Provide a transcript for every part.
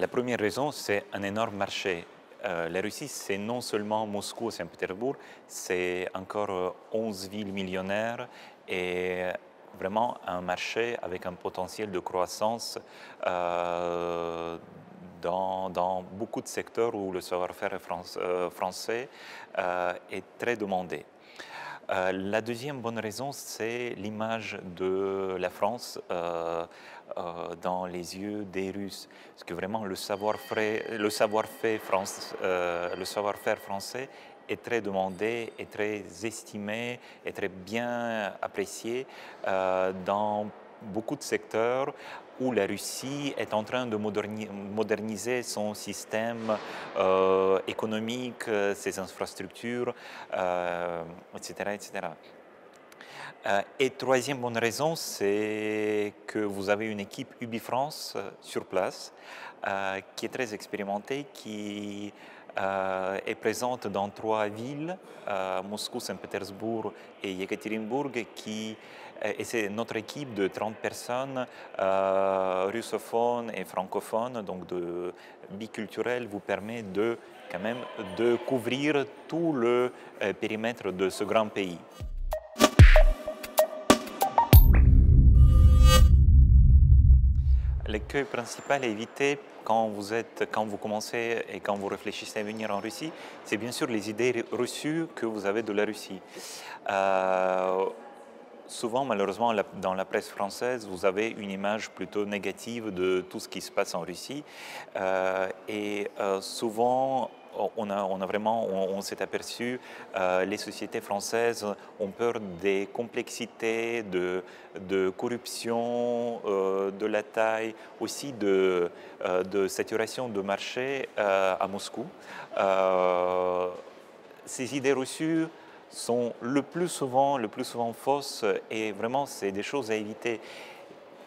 La première raison, c'est un énorme marché. La Russie, c'est non seulement Moscou et Saint-Pétersbourg, c'est encore 11 villes millionnaires et vraiment un marché avec un potentiel de croissance dans beaucoup de secteurs où le savoir-faire français est très demandé. La deuxième bonne raison, c'est l'image de la France dans les yeux des Russes. Parce que vraiment, le savoir-faire français est très demandé, est très estimé, est très bien apprécié dans beaucoup de secteurs où la Russie est en train de moderniser son système économique, ses infrastructures, etc., etc. Et troisième bonne raison, c'est que vous avez une équipe UbiFrance sur place qui est très expérimentée, qui est présente dans 3 villes, Moscou, Saint-Pétersbourg et Yekaterinbourg, et c'est notre équipe de 30 personnes russophones et francophones, donc biculturelles, vous permet quand même de couvrir tout le périmètre de ce grand pays. L'écueil principal à éviter quand vous commencez et quand vous réfléchissez à venir en Russie, c'est bien sûr les idées reçues que vous avez de la Russie. Souvent, malheureusement, dans la presse française, vous avez une image plutôt négative de tout ce qui se passe en Russie. Souvent, on s'est aperçu, les sociétés françaises ont peur des complexités, de corruption, de la taille, aussi de saturation de marché à Moscou. Ces idées reçues sont le plus souvent fausses et vraiment c'est des choses à éviter.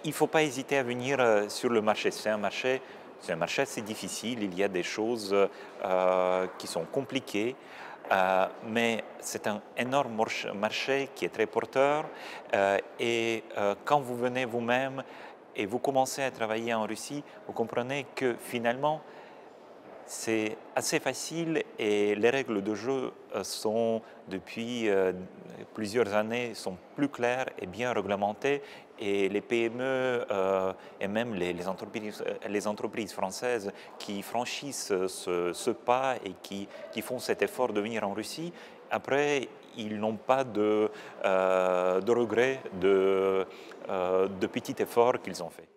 Il ne faut pas hésiter à venir sur le marché. C'est un marché assez difficile, il y a des choses qui sont compliquées, mais c'est un énorme marché qui est très porteur quand vous venez vous-même et vous commencez à travailler en Russie, vous comprenez que finalement c'est assez facile et les règles de jeu sont, depuis plusieurs années, sont plus claires et bien réglementées et les PME et même les entreprises françaises qui franchissent ce pas et qui font cet effort de venir en Russie, après, ils n'ont pas de regrets de petits efforts qu'ils ont faits.